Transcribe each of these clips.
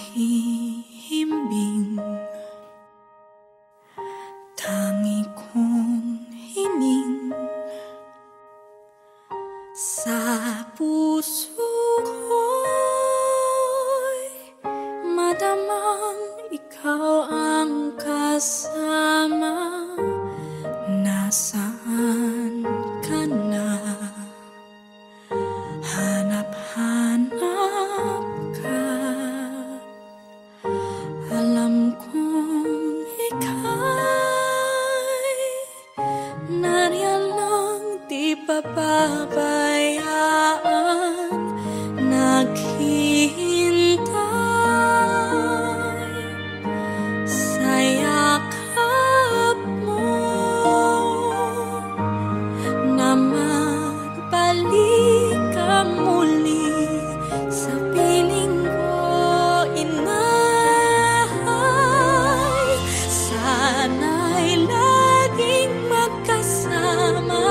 nahihimbing. Tangi kong hining sa puso ko'y madamang ikaw ang kasama. Nasaan ka na? Hanap-hanap ka. Alam kong ika'y nariyan lang, di pababayaan. Naghihintay sa yakap mo na magbalik ka muli sa piling ko, inay. Sana'y laging magkasama,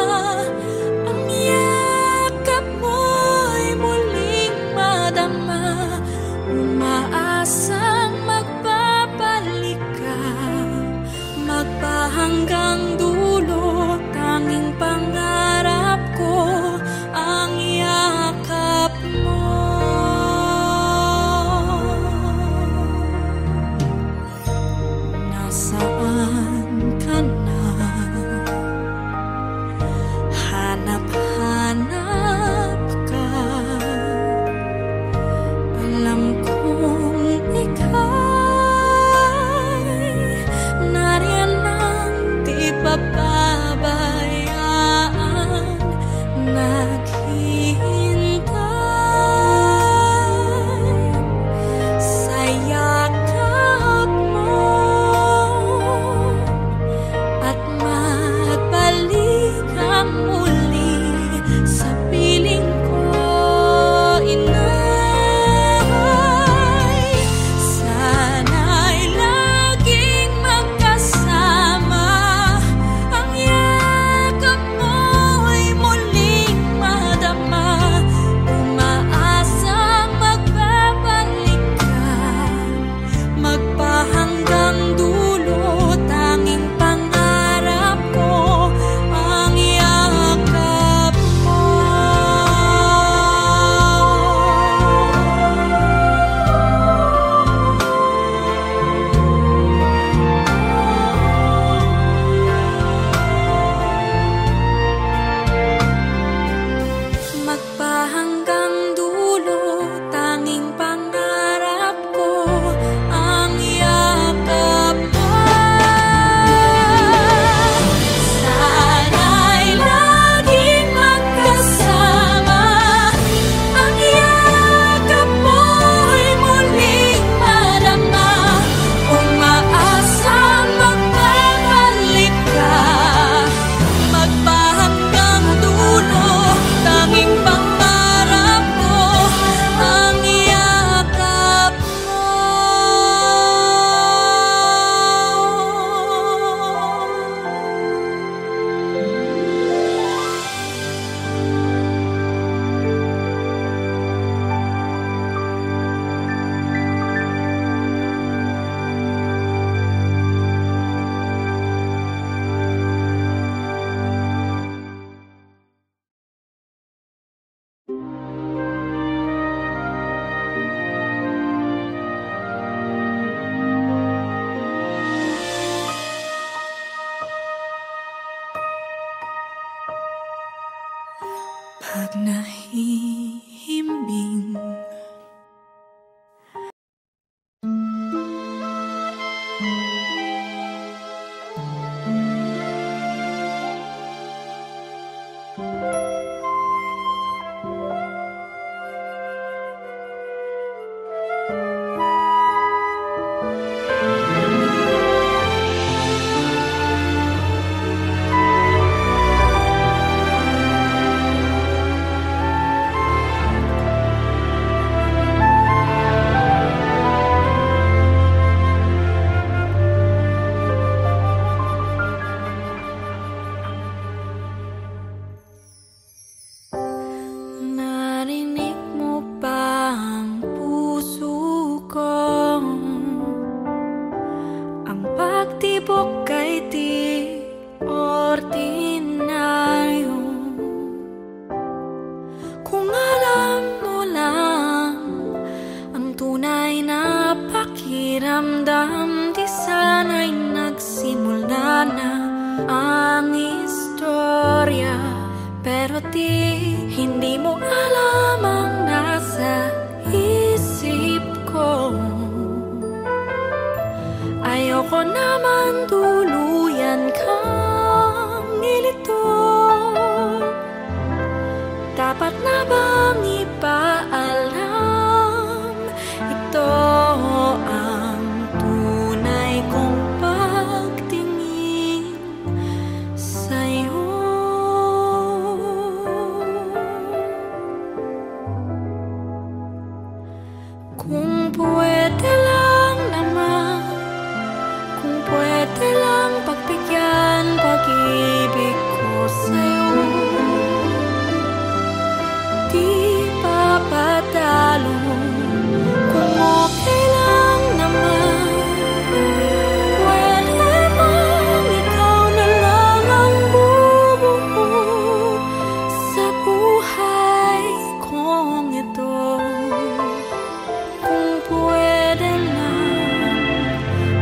ang yakap mo'y muling madama. Umaasang magbabalik ka, magpahanggang dulo. Tanging pangarap ko ang yakap mo. Nasaan ka na? Hanap-hanap ka. Alam kong pakiramdam, di sana'y nagsimula na ang istorya. Pero hindi mo alam ang nasa isip ko. Ayoko naman tuluyan kang nilito. Dapat na bang ipaalam? Ito ang tunay kong pagtingin sa'yo. Kung pwede lang naman, kung pwede lang pagbigyan pag-ibig ko sa'yo. Di papatalo, kung okay lang naman. Pwede bang ikaw na lang ang bubuo sa buhay kong ito? Kung pwede lang,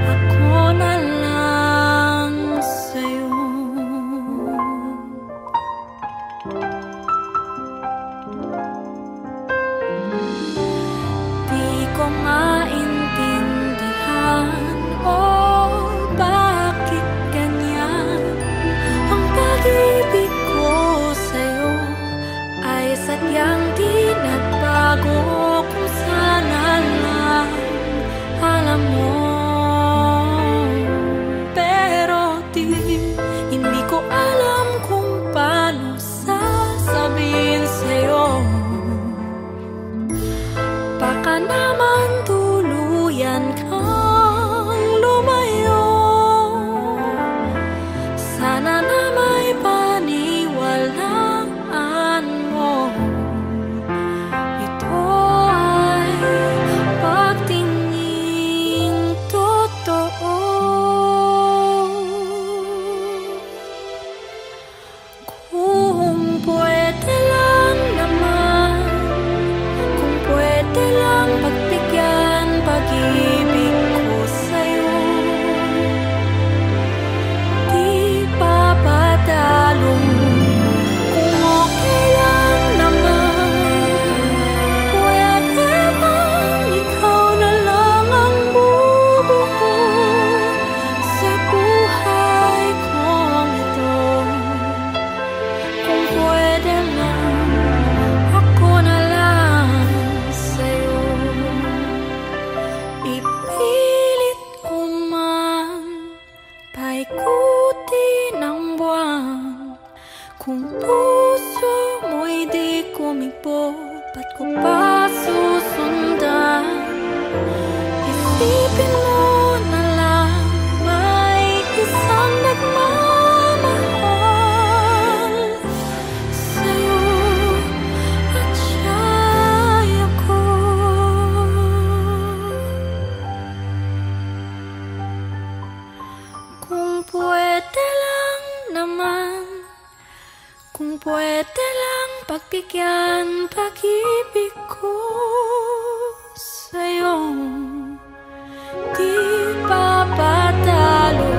ako na lang sa'yo. Di ko maintindihan, bakit ganyan ang pag-ibig ko sa'yo ay sadyang di nagbago. Kung sana lang alam mo, pero hindi ko alam kung paano sasabihin sa'yo. Baka naman tuluyan kang lumayo. Sana na may paniwalaan mo. Ito ay pagtingin totoo. Kung pwede lang naman, kung pwede lang pagbigyan pag-ibig ko sa'yo. Di papatalo, kung okay lang naman. Pwede bang ikaw na lang ang bubuo sa buhay kong ito? Kung pwede lang, ako na lang sa'yo. Ipilit ko man paikutin ang buwan. Kung puso mo'y di kumibo, ba't ko pa susundan? Isipin mo na lang, may isang nagmamahal sa'yo at siya'y ako. Kung pwede lang naman, kung pwede lang pagbigyan pag-ibig ko sa'yo. Di papatalo,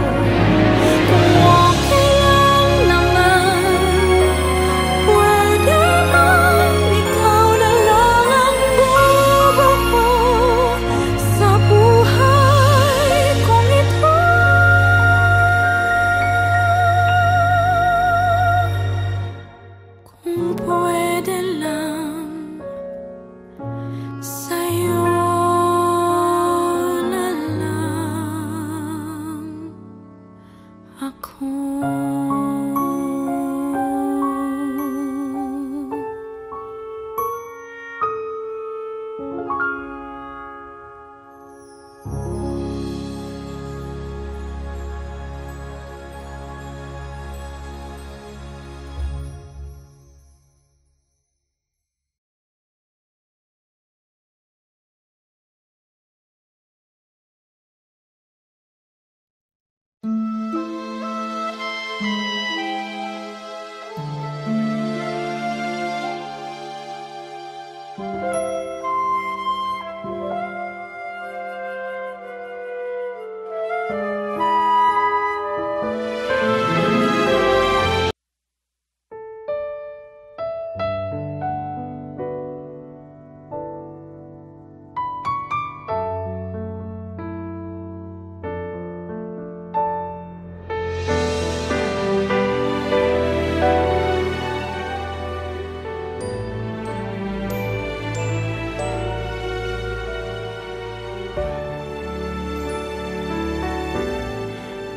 kung okay lang naman. Pwede bang ikaw na lang ang bubuo sa buhay kong ito? Kung pwede lang sa'yo.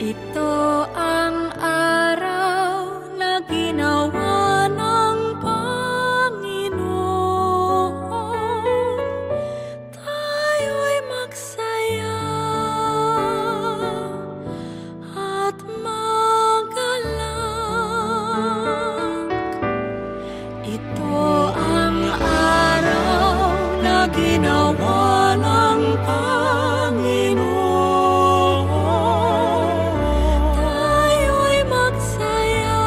Ito ang araw na ginawa ng Panginoon. Tayo'y magsaya at magalak. Ito ang araw na ginawa ng Panginoon. Tayo'y magsaya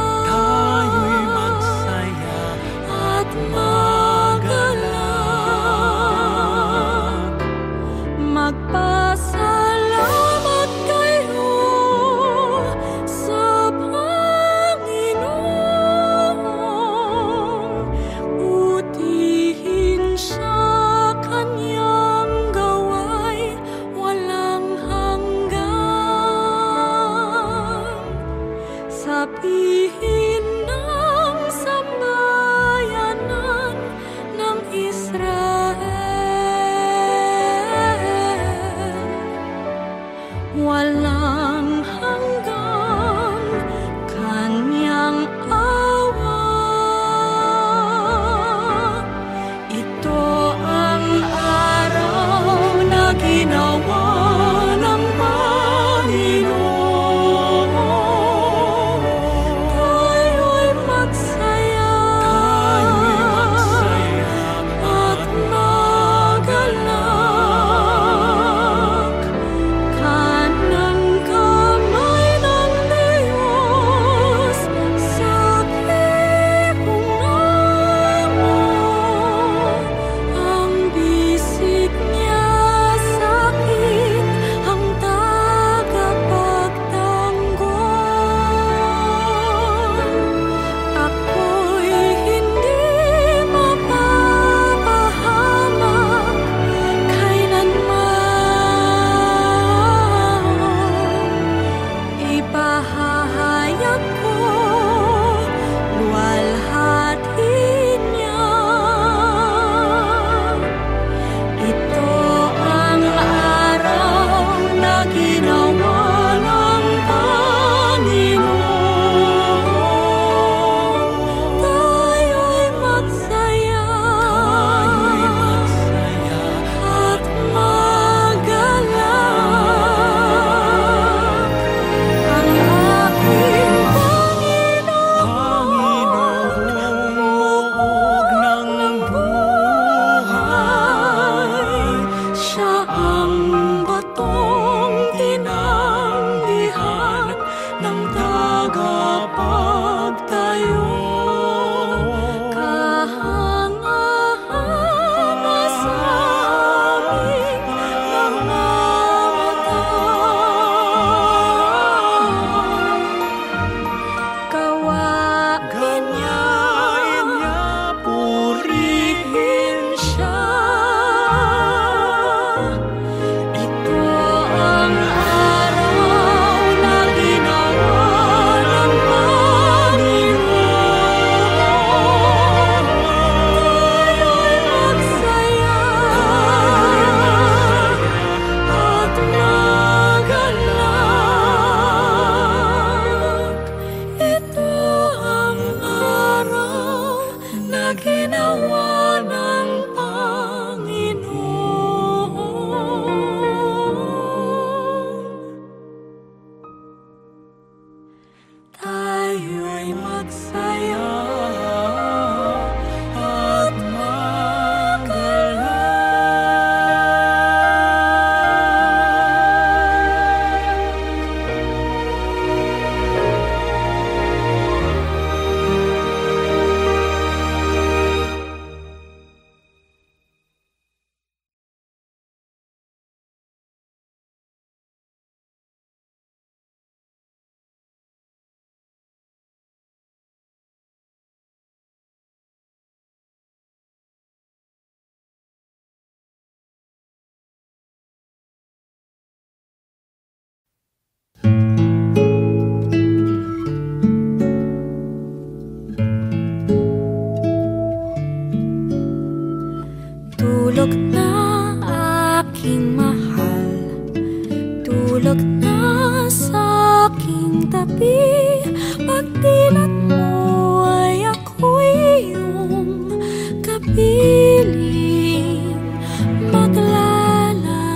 at magalak. Magpasalamat kayo sa Panginoon. Butihin siya, kanyang gawa'y walang hanggan. Sabihin ng sambayanan ng Israel, walang hanggan kanyang awa. Ito ang araw na ginawa ng Panginoon. Tayo'y magsaya at magalak. Kanang kamay ng Diyos sa lipungan mo. Ang bisig niya sa akin ang tagapagtanggol. Ako'y hindi mapapahamak kailanman. Ipahahayag ko luwalhati niya. Ito ang araw na ginawa ng Panginoon. Tayo'y magsaya at magalak. Ang aking Panginoon, muog ng buhay. Siya ang batong tinanggihan ng tagapagtayo. Kahanga-hanga sa aming mga mata. Kawain niya, purihin siya. Ito ang araw na ginawa ng Panginoon. Tayo'y magsaya at magalak. Ito ang araw na ginawa ng Panginoon. Tayo'y magsaya at magalak. Tulog na aking mahal, tulog na sa tabi. Pagdilat mo ay ako'y iyong kapiling, maglalambing.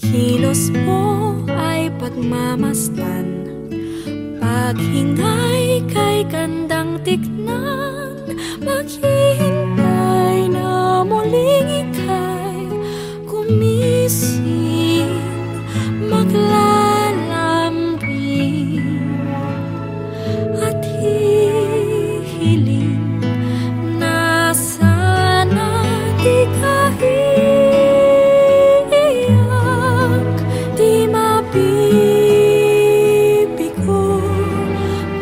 Kilos mo ay pagmamasdan, paghingay kay gandang tignan, maghihintay na muling ika'y gumising, maglalambing at hihiling na sana di ka iiyak, di mabibigo,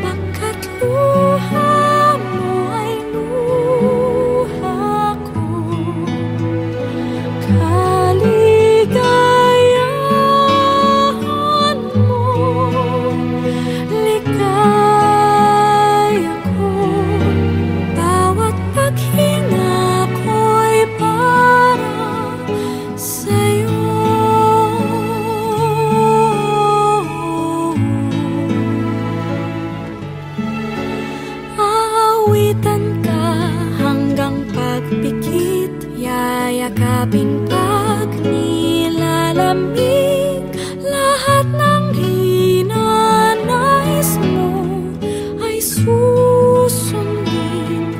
pagkat luha mo ay luha ko. Kaligayahan mo, ligaya ko, bawat paghinga ko'y para sa'yo. Aawitan ka hanggang pagpikit, yayakapin pag nilalamig, lahat ng hinanais mo ay susundin,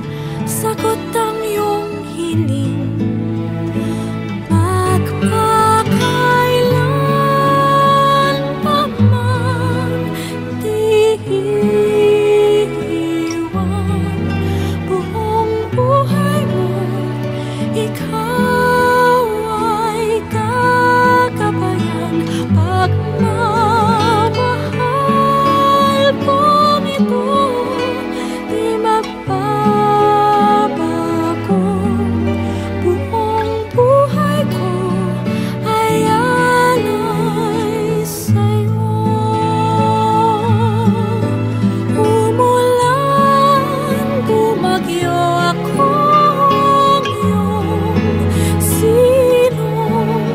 sagot ang iyong hiling. Magpakailan pa man di iiwan, buong buhay mo ikaw ay kagabayan. Pagmamahal kong ito di magbabago, buong buhay ko ay alay sa'yo. Umulan, bumagyo, akong iyong silong,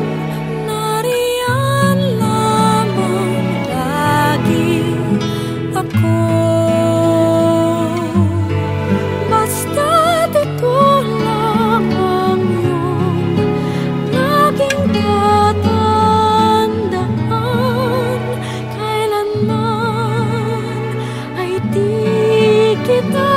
nariyan lamang lagi ako. Basta't ito lang ang iyong laging tatandaan, kailanman ay di kita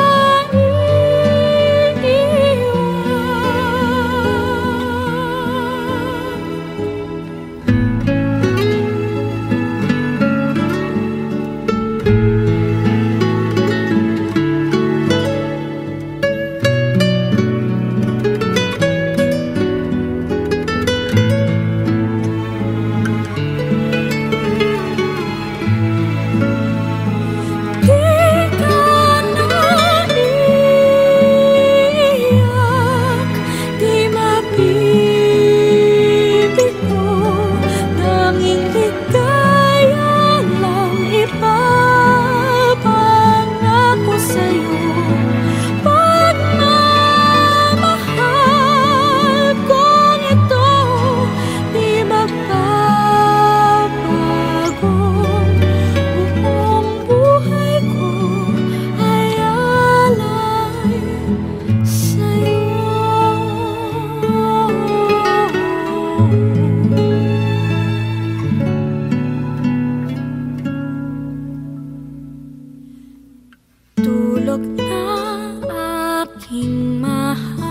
tulog na aking mahal.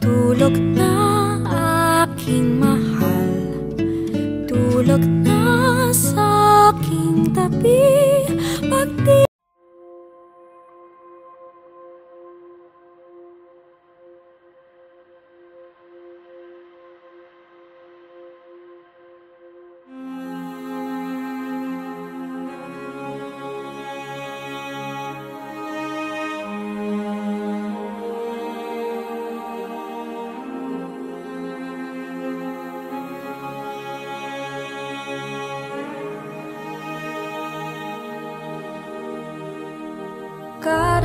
Tulog na aking mahal, tulog na sa aking tabi. Pag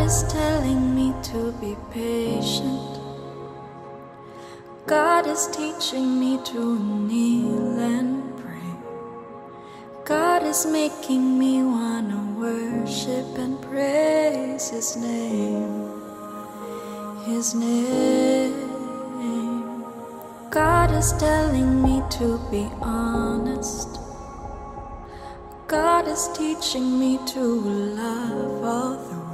is telling me to be patient. God is teaching me to kneel and pray. God is making me wanna worship and praise His name. His name. God is telling me to be honest. God is teaching me to love all the way.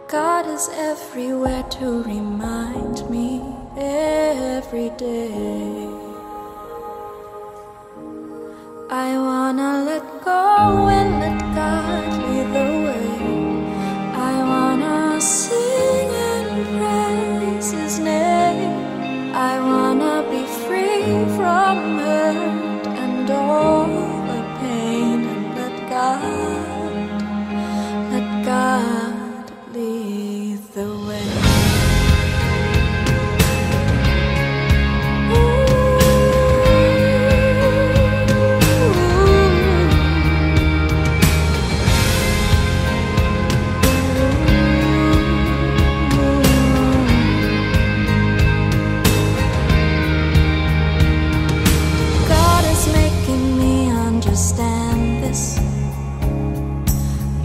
God is everywhere to remind me every day. I wanna let go and let God lead the way. I wanna sing and praise His name. I wanna be free from hurt and all the pain, and let God lead the way.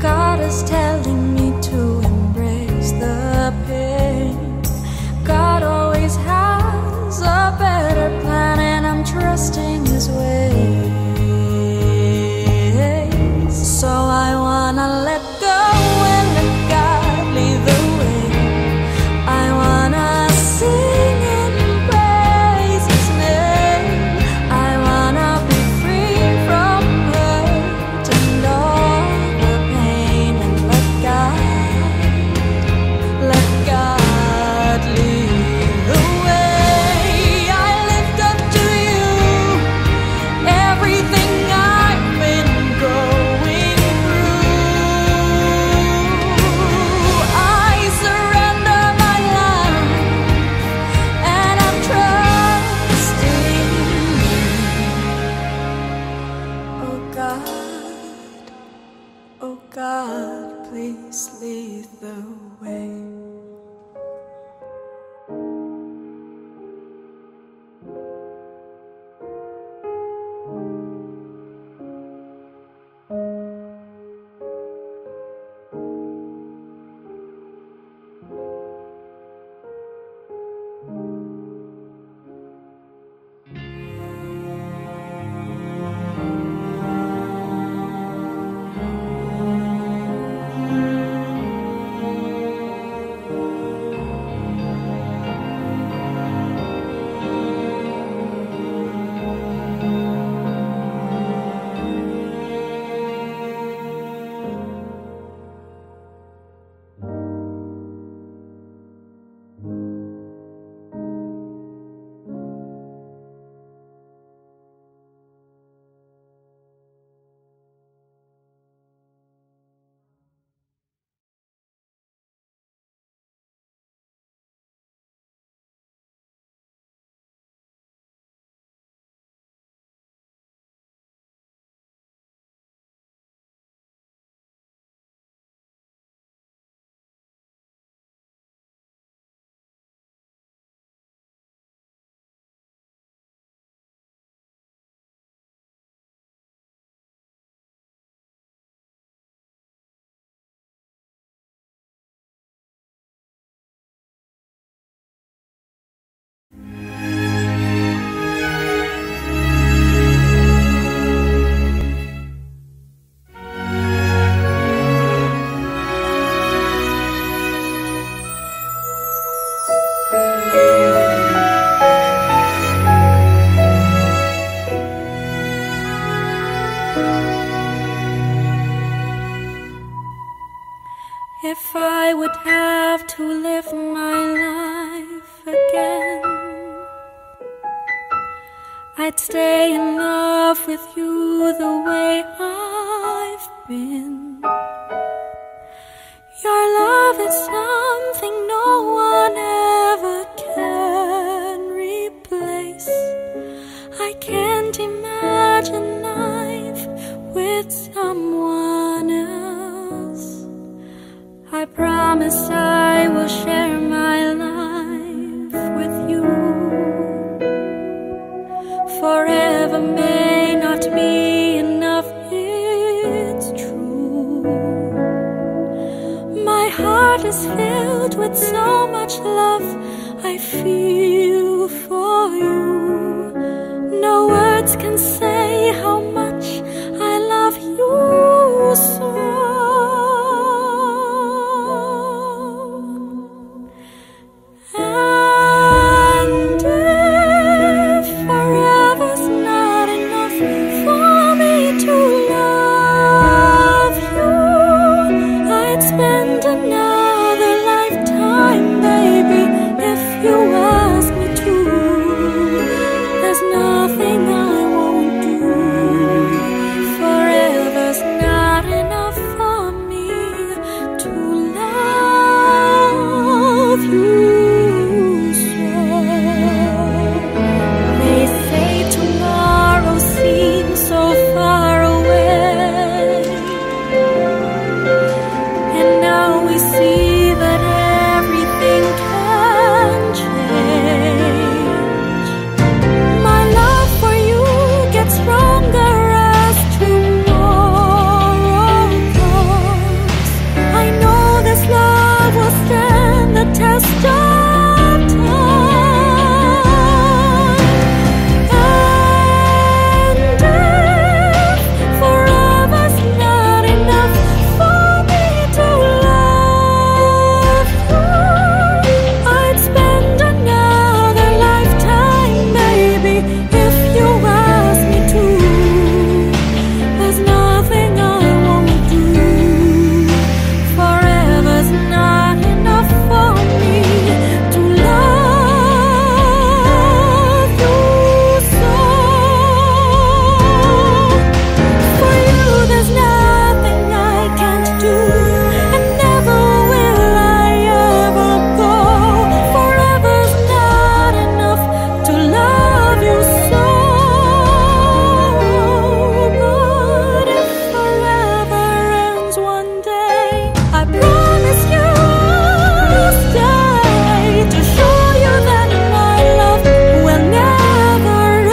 God is telling me to embrace the pain. God always has a better plan, and I'm trusting His ways. So I wanna let go and let God lead the way. I wanna sing and praise His name. I wanna be free from hurt and all the pain, and let God lead the way. I lift up to You everything I've been going through. I surrender my life, and I'm trusting You. Oh God, please lead the way. If I would have to live my life again, I'd stay in love with You the way I've been. Your love is something no one ever can replace. I can't imagine life with someone else. I feel for you. No words can say how much I love you so. And if forever's not enough for me to love you, I'd spend another lifetime, baby, if you ask me to. There's nothing I won't do. Forever's not enough for me to love you so. They say tomorrow seems so far away, and now we see that everything can change. My love for you gets stronger as tomorrow comes. I know this love will stand the test of time. And if forever's not enough for me to love you, I'd spend another lifetime, baby, if you ask me to. There's nothing I won't do. Forever's not enough for me to love you so. For you there's nothing I can't do, and never will I ever go. Forever's not enough to love you so. But if forever ends one day, I promise you I'll stay to show you that my love will never end.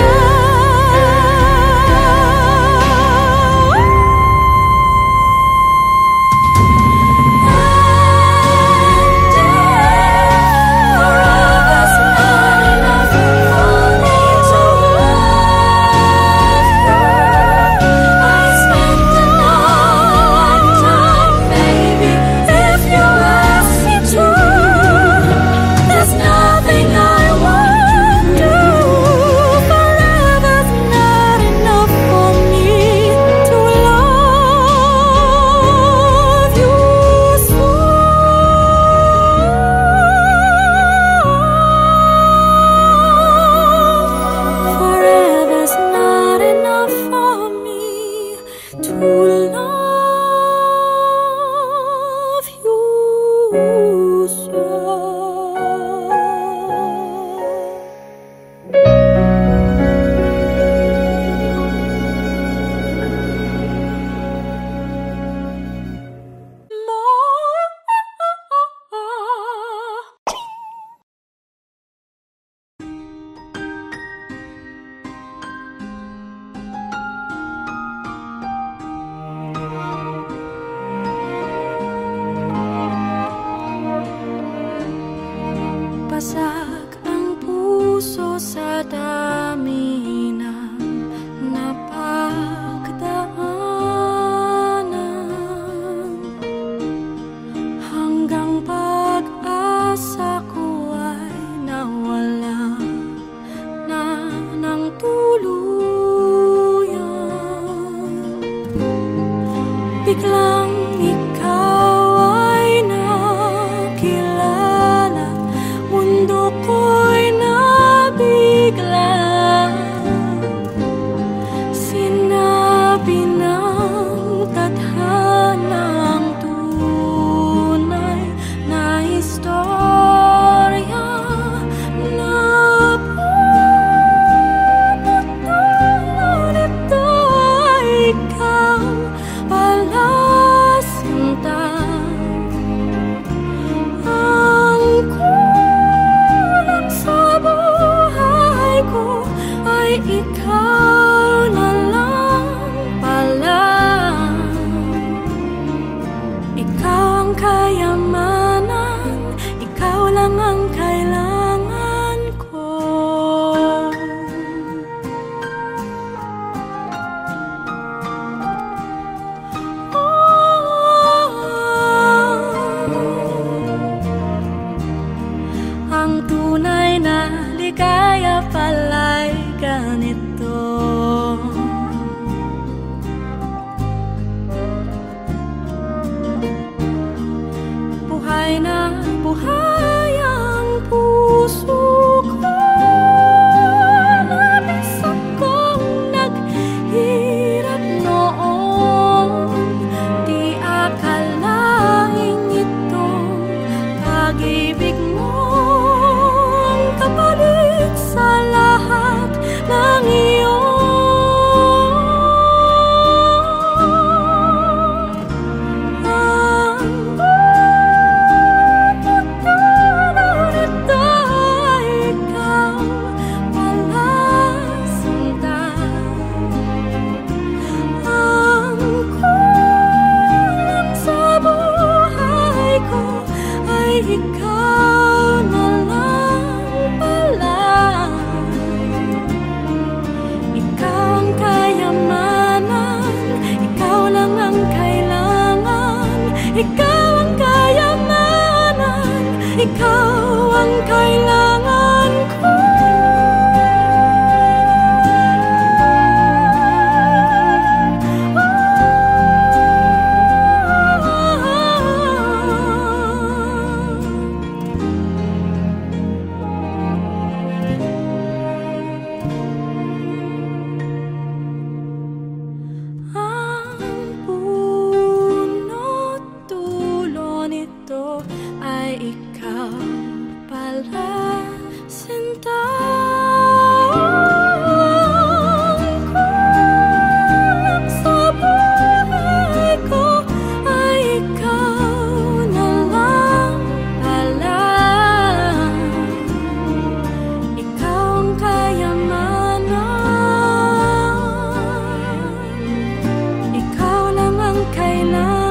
Forever's not enough for me to love you. I spend another lifetime, baby, if you ask me to. There's nothing I won't do. Forever's not enough for me to love you so. Forever's not enough for me to love you so. Basag ang puso sa dami ng napagdaanan, hanggang pag-asa ko ay nawala na ng tuluyan. Biglang ikaw ay nakilala, mundo ko Ang tunay na ligaya pala'y ganito. Buhay na buhay ang puso ko. Labis akong naghirap noon. Di akalaing itong pag-ibig mo ang kapalit sa lahat ng iyon. Ikaw na lang pala. Ikaw ang kayamanan, ikaw lang ang kailangan. Ikaw ang kayamanan, ikaw ang kailangan ko. Ay ikaw pala, sinta. Kulang sa buhay ko ay ikaw na lang pala. Ikaw ang kayamanan, ikaw lang ang kailangan.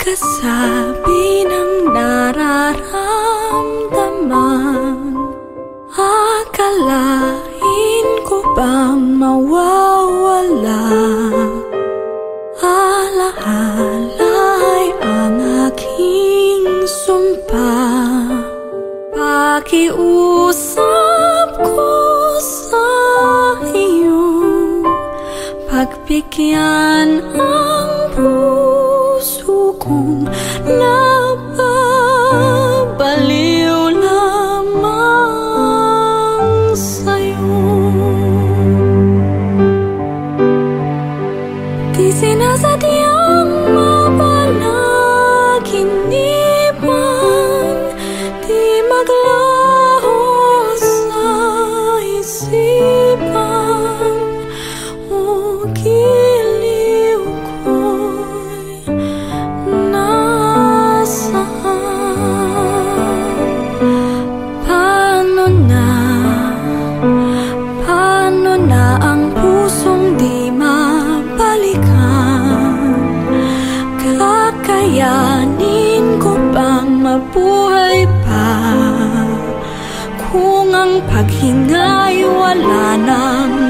Pagkasabi ng nararamdaman, akalain ko bang mawawala? Alahala'y ang aking sumpa. Pakiusap ko sa iyo, pagbigyan ang puso kong napabaliw lamang sa'yo. Di sinasadyang mapanaginipan, di maglaho sa isipan. O giliw ko'y paano na ang pusong di mabalikan? Kakayanin ko bang mabuhay pa kung ang paghinga'y wala nang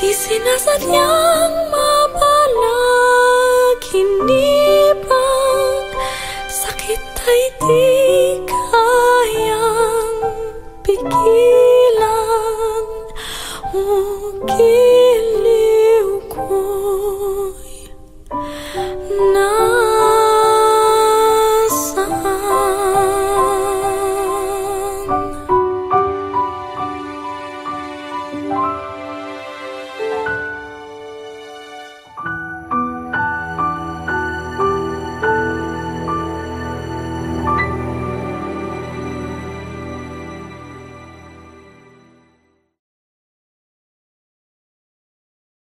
Di sinasadyang mapalag, hindi bang sakit ay di